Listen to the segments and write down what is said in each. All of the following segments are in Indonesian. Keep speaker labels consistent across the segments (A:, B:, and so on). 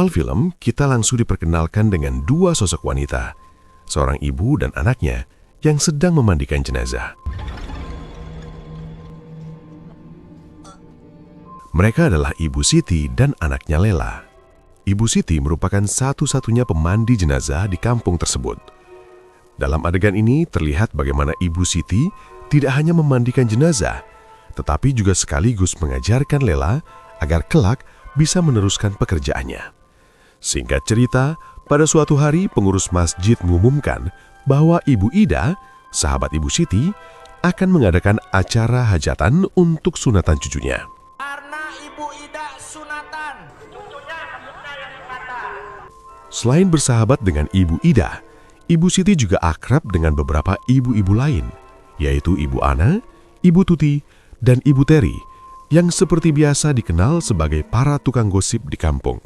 A: Di film, kita langsung diperkenalkan dengan dua sosok wanita, seorang ibu dan anaknya yang sedang memandikan jenazah. Mereka adalah Ibu Siti dan anaknya Lela. Ibu Siti merupakan satu-satunya pemandi jenazah di kampung tersebut. Dalam adegan ini terlihat bagaimana Ibu Siti tidak hanya memandikan jenazah, tetapi juga sekaligus mengajarkan Lela agar kelak bisa meneruskan pekerjaannya. Singkat cerita, pada suatu hari pengurus masjid mengumumkan bahwa Ibu Ida, sahabat Ibu Siti, akan mengadakan acara hajatan untuk sunatan cucunya.
B: Karena Ibu Ida sunatan, cucunya yang sunatan.
A: Selain bersahabat dengan Ibu Ida, Ibu Siti juga akrab dengan beberapa ibu-ibu lain, yaitu Ibu Ana, Ibu Tuti, dan Ibu Teri, yang seperti biasa dikenal sebagai para tukang gosip di kampung.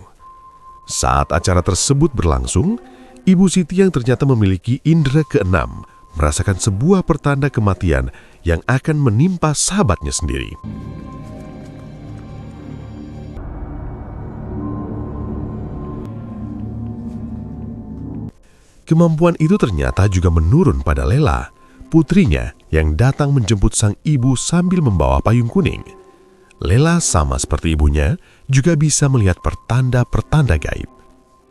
A: Saat acara tersebut berlangsung, Ibu Siti yang ternyata memiliki indera keenam merasakan sebuah pertanda kematian yang akan menimpa sahabatnya sendiri. Kemampuan itu ternyata juga menurun pada Lela, putrinya yang datang menjemput sang ibu sambil membawa payung kuning. Lela sama seperti ibunya juga bisa melihat pertanda-pertanda gaib.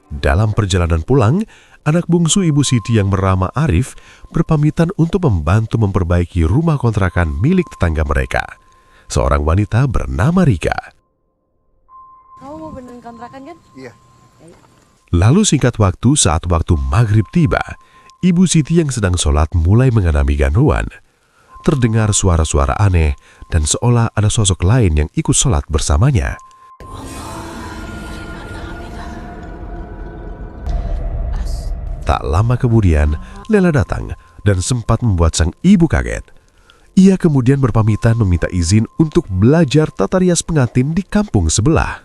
A: Dalam perjalanan pulang, anak bungsu Ibu Siti yang bernama Arif berpamitan untuk membantu memperbaiki rumah kontrakan milik tetangga mereka, seorang wanita bernama Rika.
C: Kamu mau benerin kontrakan kan?
D: Iya.
A: Lalu singkat waktu saat waktu maghrib tiba, Ibu Siti yang sedang sholat mulai mengalami gangguan. Terdengar suara-suara aneh dan seolah ada sosok lain yang ikut sholat bersamanya. Tak lama kemudian, Lela datang dan sempat membuat sang ibu kaget. Ia kemudian berpamitan meminta izin untuk belajar tata rias pengantin di kampung sebelah.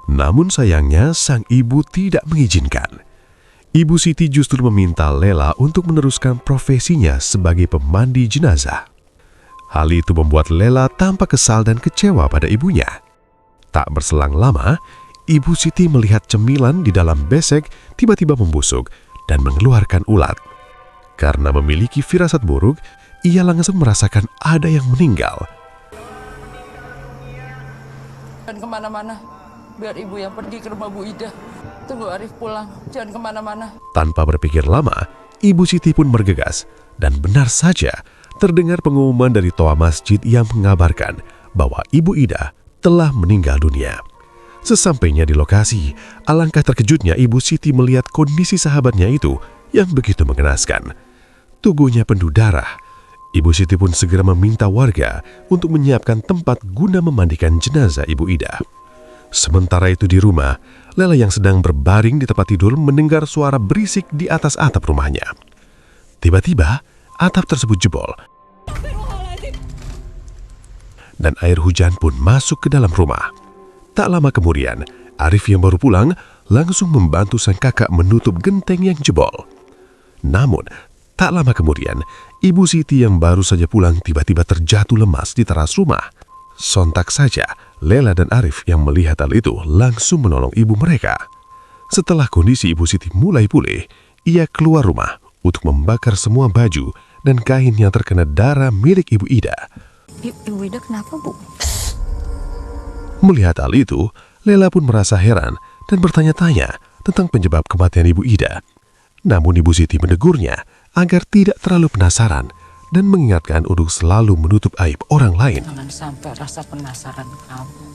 A: Namun sayangnya sang ibu tidak mengizinkan. Ibu Siti justru meminta Lela untuk meneruskan profesinya sebagai pemandi jenazah. Hal itu membuat Lela tampak kesal dan kecewa pada ibunya. Tak berselang lama, Ibu Siti melihat cemilan di dalam besek tiba-tiba membusuk dan mengeluarkan ulat. Karena memiliki firasat buruk, ia langsung merasakan ada yang meninggal.
C: Jangan kemana-mana, biar ibu yang pergi ke rumah Bu Ida. Tunggu Arif pulang, jangan kemana-mana.
A: Tanpa berpikir lama, Ibu Siti pun bergegas. Dan benar saja, terdengar pengumuman dari toa masjid yang mengabarkan bahwa Ibu Ida telah meninggal dunia. Sesampainya di lokasi, alangkah terkejutnya Ibu Siti melihat kondisi sahabatnya itu yang begitu mengenaskan. Tubuhnya penuh darah. Ibu Siti pun segera meminta warga untuk menyiapkan tempat guna memandikan jenazah Ibu Ida. Sementara itu di rumah, Lela yang sedang berbaring di tempat tidur mendengar suara berisik di atas atap rumahnya. Tiba-tiba, atap tersebut jebol. Dan air hujan pun masuk ke dalam rumah. Tak lama kemudian, Arif yang baru pulang langsung membantu sang kakak menutup genteng yang jebol. Namun, tak lama kemudian, Ibu Siti yang baru saja pulang tiba-tiba terjatuh lemas di teras rumah. Sontak saja, Lela dan Arif yang melihat hal itu langsung menolong ibu mereka. Setelah kondisi Ibu Siti mulai pulih, ia keluar rumah untuk membakar semua baju dan kain yang terkena darah milik Ibu Ida.
C: Ibu Ida kenapa, Bu?
A: Melihat hal itu, Lela pun merasa heran dan bertanya-tanya tentang penyebab kematian Ibu Ida. Namun Ibu Siti menegurnya agar tidak terlalu penasaran dan mengingatkan untuk selalu menutup aib orang lain.
C: Jangan sampai rasa penasaran kamu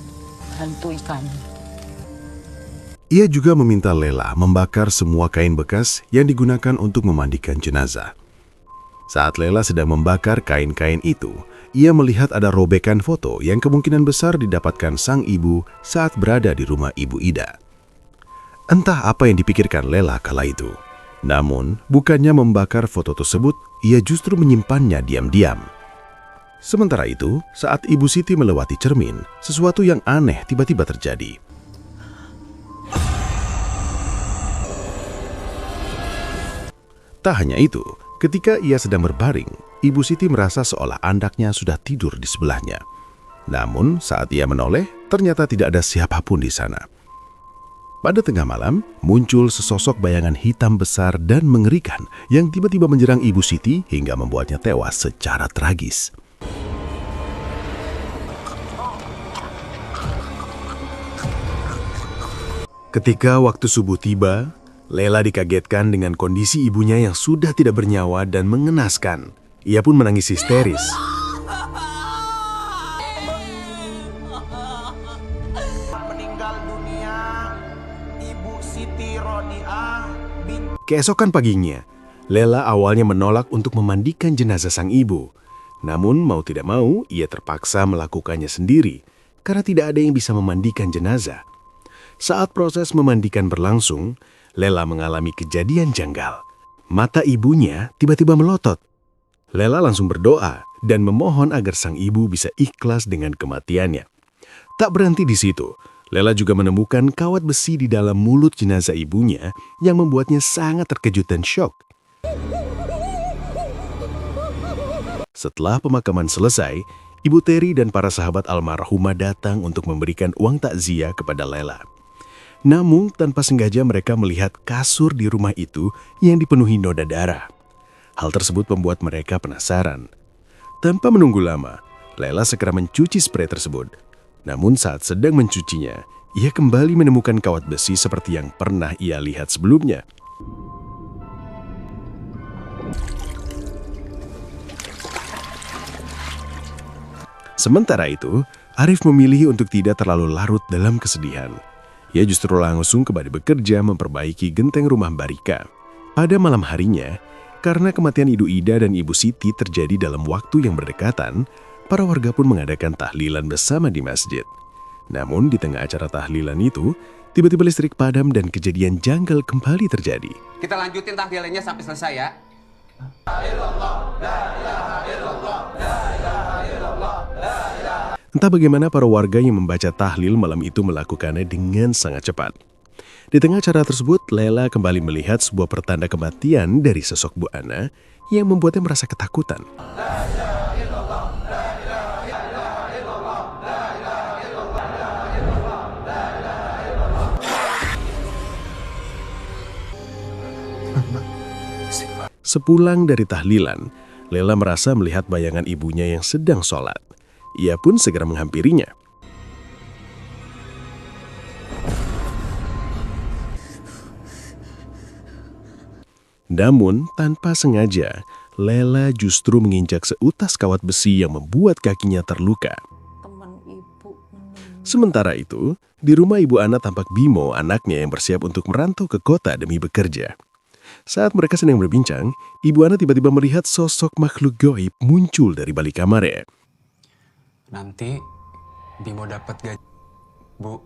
C: hantui kami.
D: Ia juga meminta Lela membakar semua kain bekas yang digunakan untuk memandikan jenazah. Saat Lela sedang membakar kain-kain itu, ia melihat ada robekan foto yang kemungkinan besar didapatkan sang ibu saat berada di rumah Ibu Ida. Entah apa yang dipikirkan Lela kala itu. Namun, bukannya membakar foto tersebut, ia justru menyimpannya diam-diam. Sementara itu, saat Ibu Siti melewati cermin, sesuatu yang aneh tiba-tiba terjadi. Tak hanya itu, ketika ia sedang berbaring, Ibu Siti merasa seolah anaknya sudah tidur di sebelahnya. Namun, saat ia menoleh, ternyata tidak ada siapapun di sana. Pada tengah malam, muncul sesosok bayangan hitam besar dan mengerikan yang tiba-tiba menyerang Ibu Siti hingga membuatnya tewas secara tragis. Ketika waktu subuh tiba, Lela dikagetkan dengan kondisi ibunya yang sudah tidak bernyawa dan mengenaskan. Ia pun menangis histeris.
B: Meninggal dunia Ibu Siti Rodiah bin
D: Keesokan paginya, Lela awalnya menolak untuk memandikan jenazah sang ibu. Namun mau tidak mau, ia terpaksa melakukannya sendiri karena tidak ada yang bisa memandikan jenazah. Saat proses memandikan berlangsung, Lela mengalami kejadian janggal. Mata ibunya tiba-tiba melotot. Lela langsung berdoa dan memohon agar sang ibu bisa ikhlas dengan kematiannya. Tak berhenti di situ, Lela juga menemukan kawat besi di dalam mulut jenazah ibunya yang membuatnya sangat terkejut dan syok. Setelah pemakaman selesai, Ibu Terry dan para sahabat almarhumah datang untuk memberikan uang takziah kepada Lela. Namun tanpa sengaja mereka melihat kasur di rumah itu yang dipenuhi noda darah. Hal tersebut membuat mereka penasaran. Tanpa menunggu lama, Lela segera mencuci spray tersebut. Namun saat sedang mencucinya, ia kembali menemukan kawat besi seperti yang pernah ia lihat sebelumnya. Sementara itu, Arif memilih untuk tidak terlalu larut dalam kesedihan. Ia justru langsung kembali bekerja memperbaiki genteng rumah Mbak Rika. Pada malam harinya, karena kematian Ibu Ida dan Ibu Siti terjadi dalam waktu yang berdekatan, para warga pun mengadakan tahlilan bersama di masjid. Namun di tengah acara tahlilan itu, tiba-tiba listrik padam dan kejadian janggal kembali terjadi.
E: Kita lanjutin tahlilannya sampai selesai ya.
D: Entah bagaimana para warga yang membaca tahlil malam itu melakukannya dengan sangat cepat. Di tengah acara tersebut, Lela kembali melihat sebuah pertanda kematian dari sosok Bu Ana yang membuatnya merasa ketakutan. Sepulang dari tahlilan, Lela merasa melihat bayangan ibunya yang sedang sholat. Ia pun segera menghampirinya. Namun, tanpa sengaja, Lela justru menginjak seutas kawat besi yang membuat kakinya terluka.
C: Teman ibu meninggal.
D: Sementara itu, di rumah Ibu Ana tampak Bimo, anaknya yang bersiap untuk merantau ke kota demi bekerja. Saat mereka sedang berbincang, Ibu Ana tiba-tiba melihat sosok makhluk gaib muncul dari balik kamarnya.
E: Nanti Bimo dapat gaji. Bu.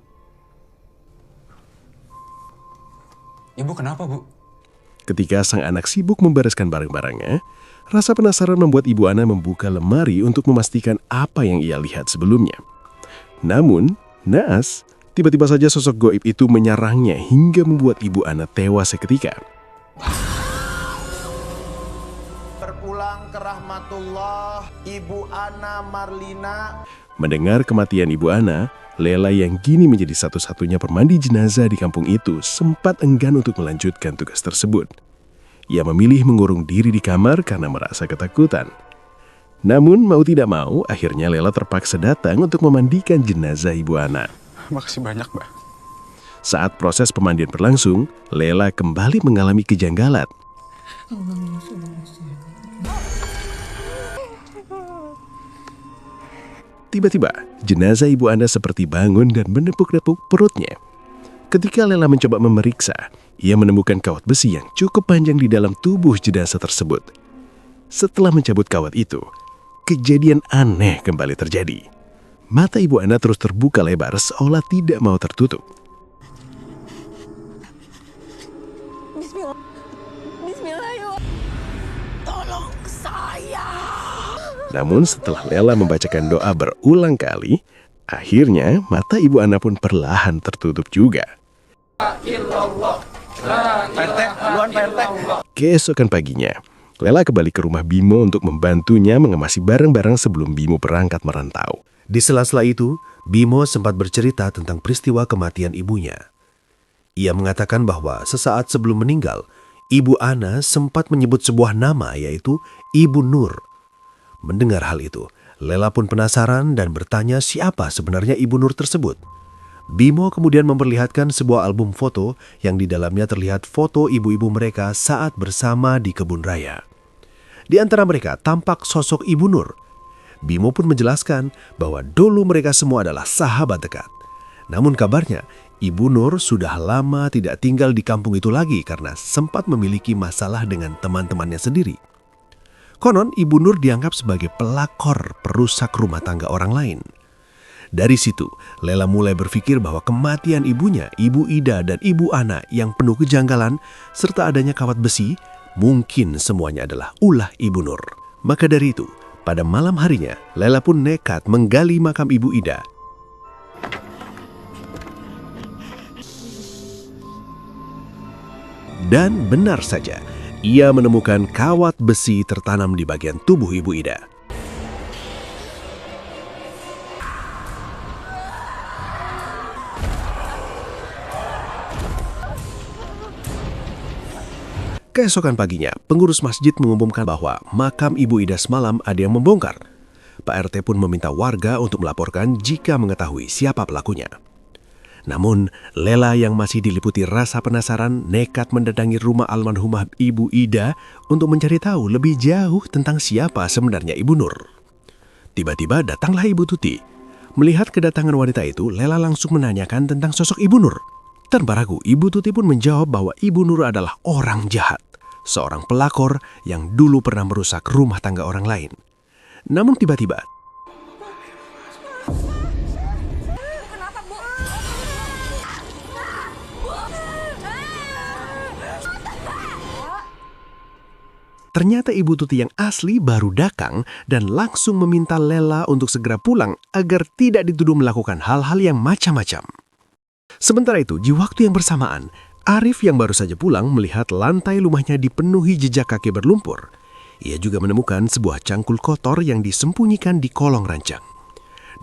E: Ibu kenapa, Bu?
D: Ketika sang anak sibuk membereskan barang-barangnya, rasa penasaran membuat Ibu Ana membuka lemari untuk memastikan apa yang ia lihat sebelumnya. Namun, naas, tiba-tiba saja sosok gaib itu menyerangnya hingga membuat Ibu Ana tewas seketika.
B: berpulang ke rahmatullah Ibu Ana Marlina.
D: Mendengar kematian Ibu Ana, Lela yang kini menjadi satu-satunya pemandi jenazah di kampung itu sempat enggan untuk melanjutkan tugas tersebut. Ia memilih mengurung diri di kamar karena merasa ketakutan. Namun mau tidak mau, akhirnya Lela terpaksa datang untuk memandikan jenazah Ibu Ana.
E: Makasih banyak, Mbak.
D: Saat proses pemandian berlangsung, Lela kembali mengalami kejanggalan. Tiba-tiba, jenazah Ibu Ana seperti bangun dan menepuk-nepuk perutnya. Ketika Lela mencoba memeriksa, ia menemukan kawat besi yang cukup panjang di dalam tubuh jenazah tersebut. Setelah mencabut kawat itu, kejadian aneh kembali terjadi. Mata Ibu Ana terus terbuka lebar seolah tidak mau tertutup.
C: Bismillah, ya. Tolong saya.
D: Namun setelah Lela membacakan doa berulang kali, akhirnya mata Ibu Ana pun perlahan tertutup juga. Keesokan paginya, Lela kembali ke rumah Bimo untuk membantunya mengemasi barang-barang sebelum Bimo berangkat merantau.
A: Di sela-sela itu, Bimo sempat bercerita tentang peristiwa kematian ibunya. Ia mengatakan bahwa sesaat sebelum meninggal, Ibu Ana sempat menyebut sebuah nama, yaitu Ibu Nur. Mendengar hal itu, Lela pun penasaran dan bertanya siapa sebenarnya Ibu Nur tersebut. Bimo kemudian memperlihatkan sebuah album foto yang di dalamnya terlihat foto ibu-ibu mereka saat bersama di kebun raya. Di antara mereka tampak sosok Ibu Nur. Bimo pun menjelaskan bahwa dulu mereka semua adalah sahabat dekat. Namun kabarnya, Ibu Nur sudah lama tidak tinggal di kampung itu lagi karena sempat memiliki masalah dengan teman-temannya sendiri. Konon, Ibu Nur dianggap sebagai pelakor perusak rumah tangga orang lain. Dari situ, Lela mulai berpikir bahwa kematian ibunya, Ibu Ida dan Ibu Ana yang penuh kejanggalan, serta adanya kawat besi, mungkin semuanya adalah ulah Ibu Nur. Maka dari itu, pada malam harinya, Lela pun nekat menggali makam Ibu Ida. Dan benar saja, ia menemukan kawat besi tertanam di bagian tubuh Ibu Ida. Keesokan paginya, pengurus masjid mengumumkan bahwa makam Ibu Ida semalam ada yang membongkar. Pak RT pun meminta warga untuk melaporkan jika mengetahui siapa pelakunya. Namun, Lela yang masih diliputi rasa penasaran nekat mendatangi rumah almarhumah Ibu Ida untuk mencari tahu lebih jauh tentang siapa sebenarnya Ibu Nur. Tiba-tiba datanglah Ibu Tuti. Melihat kedatangan wanita itu, Lela langsung menanyakan tentang sosok Ibu Nur. Tanpa ragu, Ibu Tuti pun menjawab bahwa Ibu Nur adalah orang jahat, seorang pelakor yang dulu pernah merusak rumah tangga orang lain. Namun tiba-tiba, ternyata Ibu Tuti yang asli baru datang dan langsung meminta Lela untuk segera pulang agar tidak dituduh melakukan hal-hal yang macam-macam. Sementara itu, di waktu yang bersamaan, Arif yang baru saja pulang melihat lantai rumahnya dipenuhi jejak kaki berlumpur. Ia juga menemukan sebuah cangkul kotor yang disembunyikan di kolong ranjang.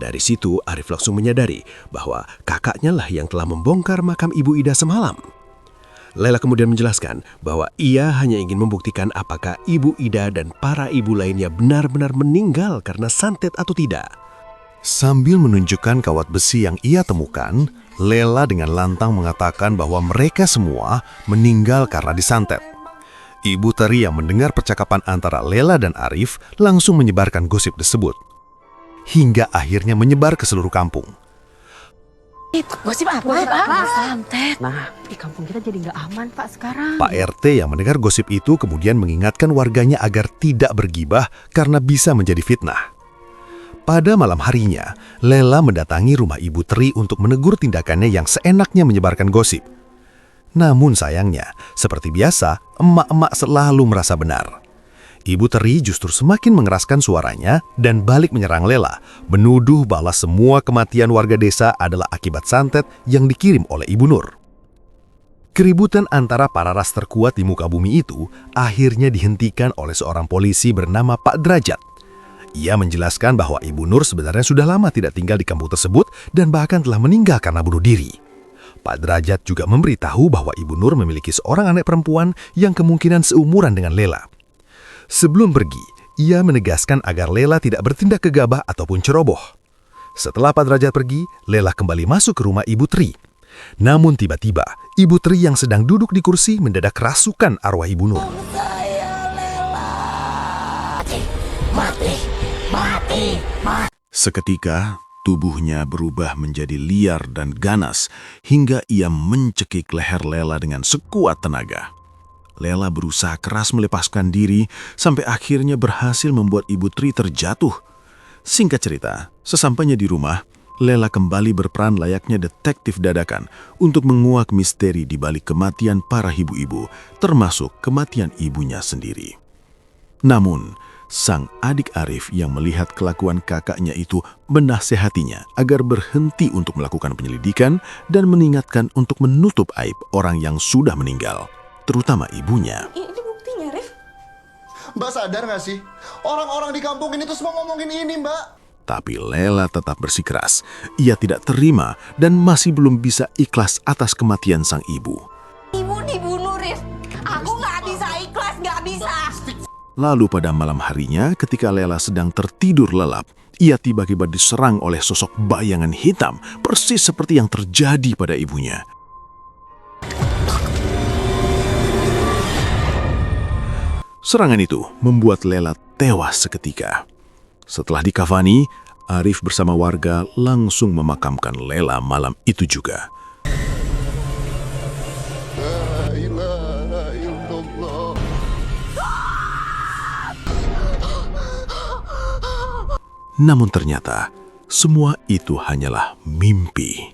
A: Dari situ, Arif langsung menyadari bahwa kakaknya lah yang telah membongkar makam Ibu Ida semalam. Lela kemudian menjelaskan bahwa ia hanya ingin membuktikan apakah Ibu Ida dan para ibu lainnya benar-benar meninggal karena santet atau tidak.
D: Sambil menunjukkan kawat besi yang ia temukan, Lela dengan lantang mengatakan bahwa mereka semua meninggal karena disantet. Ibu Teri yang mendengar percakapan antara Lela dan Arif langsung menyebarkan gosip tersebut. Hingga akhirnya menyebar ke seluruh kampung.
F: Gosip apa? Santet. Nah, di kampung kita jadi nggak aman, Pak, sekarang.
D: Pak RT yang mendengar gosip itu kemudian mengingatkan warganya agar tidak bergibah karena bisa menjadi fitnah. Pada malam harinya, Lela mendatangi rumah Ibu Tri untuk menegur tindakannya yang seenaknya menyebarkan gosip. Namun sayangnya, seperti biasa, emak-emak selalu merasa benar. Ibu Teri justru semakin mengeraskan suaranya dan balik menyerang Lela, menuduh bahwa semua kematian warga desa adalah akibat santet yang dikirim oleh Ibu Nur. Keributan antara para ras terkuat di muka bumi itu akhirnya dihentikan oleh seorang polisi bernama Pak Derajat. Ia menjelaskan bahwa Ibu Nur sebenarnya sudah lama tidak tinggal di kampung tersebut dan bahkan telah meninggal karena bunuh diri. Pak Derajat juga memberitahu bahwa Ibu Nur memiliki seorang anak perempuan yang kemungkinan seumuran dengan Lela. Sebelum pergi, ia menegaskan agar Lela tidak bertindak gegabah ataupun ceroboh. Setelah Pak Derajat pergi, Lela kembali masuk ke rumah Ibu Tri. Namun tiba-tiba, Ibu Tri yang sedang duduk di kursi mendadak kerasukan arwah Ibu Nur. Seketika, tubuhnya berubah menjadi liar dan ganas hingga ia mencekik leher Lela dengan sekuat tenaga. Lela berusaha keras melepaskan diri sampai akhirnya berhasil membuat Ibu Tri terjatuh. Singkat cerita, sesampainya di rumah, Lela kembali berperan layaknya detektif dadakan untuk menguak misteri di balik kematian para ibu-ibu, termasuk kematian ibunya sendiri. Namun, sang adik Arif yang melihat kelakuan kakaknya itu menasehatinya agar berhenti untuk melakukan penyelidikan dan mengingatkan untuk menutup aib orang yang sudah meninggal, terutama ibunya.
F: Ini buktinya, Rif.
B: Mbak sadar gak sih? Orang-orang di kampung ini tuh semua ngomongin ini, Mbak.
D: Tapi Lela tetap bersikeras. Ia tidak terima dan masih belum bisa ikhlas atas kematian sang ibu.
F: Ibu dibunuh, Rif. Aku nggak bisa ikhlas, nggak bisa.
D: Lalu pada malam harinya ketika Lela sedang tertidur lelap, ia tiba-tiba diserang oleh sosok bayangan hitam, persis seperti yang terjadi pada ibunya. Serangan itu membuat Lela tewas seketika. Setelah dikafani, Arif bersama warga langsung memakamkan Lela malam itu juga. Namun ternyata, semua itu hanyalah mimpi.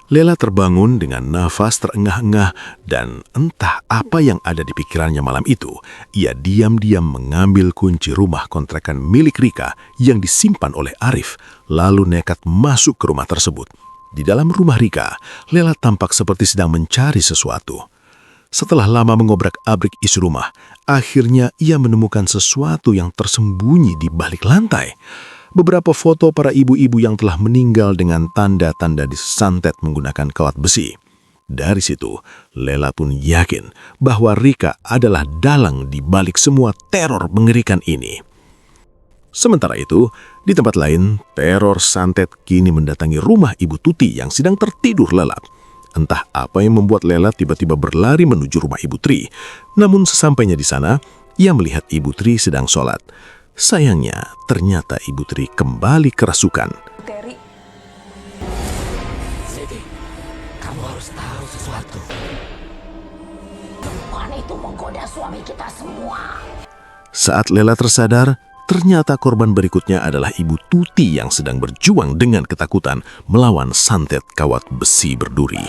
D: Lela terbangun dengan nafas terengah-engah dan entah apa yang ada di pikirannya malam itu. Ia diam-diam mengambil kunci rumah kontrakan milik Rika yang disimpan oleh Arif, lalu nekat masuk ke rumah tersebut. Di dalam rumah Rika, Lela tampak seperti sedang mencari sesuatu. Setelah lama mengobrak-abrik isi rumah, akhirnya ia menemukan sesuatu yang tersembunyi di balik lantai. Beberapa foto para ibu-ibu yang telah meninggal dengan tanda-tanda disantet menggunakan kawat besi. Dari situ, Lela pun yakin bahwa Rika adalah dalang di balik semua teror mengerikan ini. Sementara itu, di tempat lain, teror santet kini mendatangi rumah Ibu Tuti yang sedang tertidur lelap. Entah apa yang membuat Lela tiba-tiba berlari menuju rumah Ibu Tri. Namun sesampainya di sana, ia melihat Ibu Tri sedang sholat. Sayangnya, ternyata Ibu Tri kembali kerasukan.
F: Terry.
G: Siti, kamu harus tahu sesuatu. Perempuan itu menggoda suami kita semua.
D: Saat Lela tersadar, ternyata korban berikutnya adalah Ibu Tuti yang sedang berjuang dengan ketakutan melawan santet kawat besi berduri.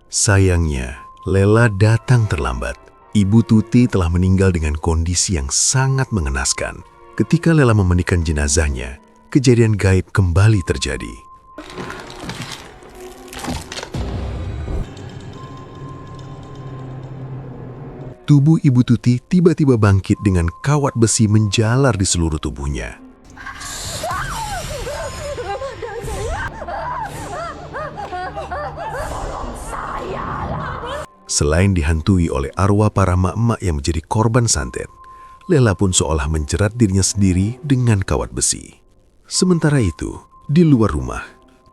D: Sayangnya, Lela datang terlambat. Ibu Tuti telah meninggal dengan kondisi yang sangat mengenaskan. Ketika Lela memandikan jenazahnya, kejadian gaib kembali terjadi. Tubuh Ibu Tuti tiba-tiba bangkit dengan kawat besi menjalar di seluruh tubuhnya. Selain dihantui oleh arwah para mak-mak yang menjadi korban santet, Lela pun seolah menjerat dirinya sendiri dengan kawat besi. Sementara itu, di luar rumah,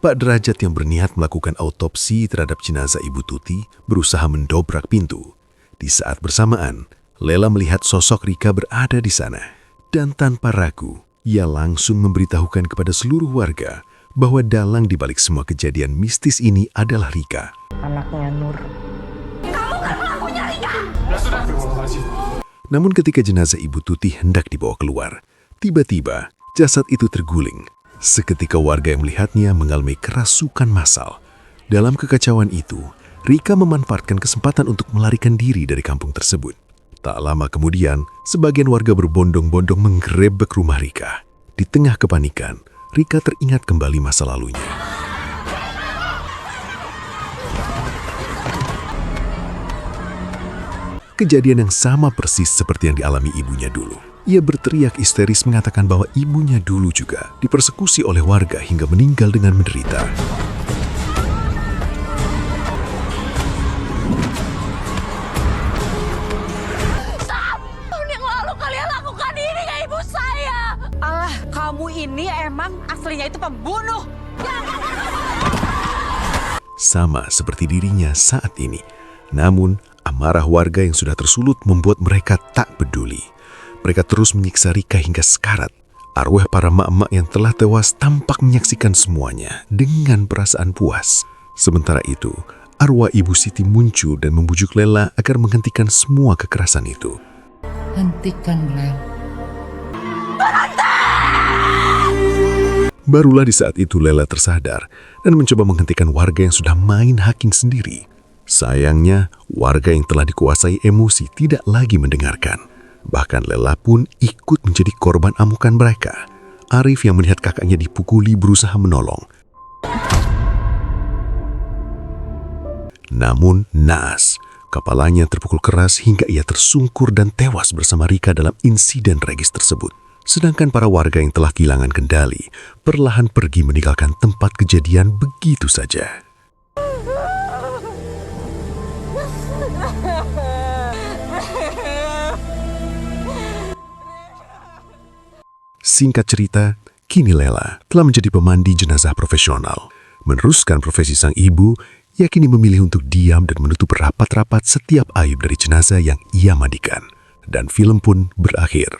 D: Pak Derajat yang berniat melakukan autopsi terhadap jenazah Ibu Tuti berusaha mendobrak pintu. Di saat bersamaan, Lela melihat sosok Rika berada di sana. Dan tanpa ragu, ia langsung memberitahukan kepada seluruh warga bahwa dalang di balik semua kejadian mistis ini adalah Rika.
F: Anaknya Nur.
D: Namun ketika jenazah Ibu Tuti hendak dibawa keluar, tiba-tiba jasad itu terguling. Seketika warga yang melihatnya mengalami kerasukan massal. Dalam kekacauan itu, Rika memanfaatkan kesempatan untuk melarikan diri dari kampung tersebut. Tak lama kemudian, sebagian warga berbondong-bondong menggerebek rumah Rika. Di tengah kepanikan, Rika teringat kembali masa lalunya. Kejadian yang sama persis seperti yang dialami ibunya dulu. Ia berteriak histeris mengatakan bahwa ibunya dulu juga dipersekusi oleh warga hingga meninggal dengan menderita.
F: Tahun yang lalu kalian lakukan ini ke ibu saya. Ah, kamu ini emang aslinya itu pembunuh.
D: Sama seperti dirinya saat ini. Namun, amarah warga yang sudah tersulut membuat mereka tak peduli. Mereka terus menyiksa Rika hingga sekarat. Arwah para mak-mak yang telah tewas tampak menyaksikan semuanya dengan perasaan puas. Sementara itu, arwah Ibu Siti muncul dan membujuk Lela agar menghentikan semua kekerasan itu.
C: Hentikan, Lel.
D: Barulah di saat itu Lela tersadar dan mencoba menghentikan warga yang sudah main hakim sendiri. Sayangnya, warga yang telah dikuasai emosi tidak lagi mendengarkan. Bahkan Lela pun ikut menjadi korban amukan mereka. Arif yang melihat kakaknya dipukuli berusaha menolong. Namun naas, Kepalanya terpukul keras hingga ia tersungkur dan tewas bersama Rika dalam insiden tragis tersebut. Sedangkan para warga yang telah kehilangan kendali perlahan pergi meninggalkan tempat kejadian begitu saja. Singkat cerita, kini Lela telah menjadi pemandi jenazah profesional. Meneruskan profesi sang ibu, ia kini memilih untuk diam dan menutup rapat-rapat setiap aib dari jenazah yang ia mandikan. Dan film pun berakhir.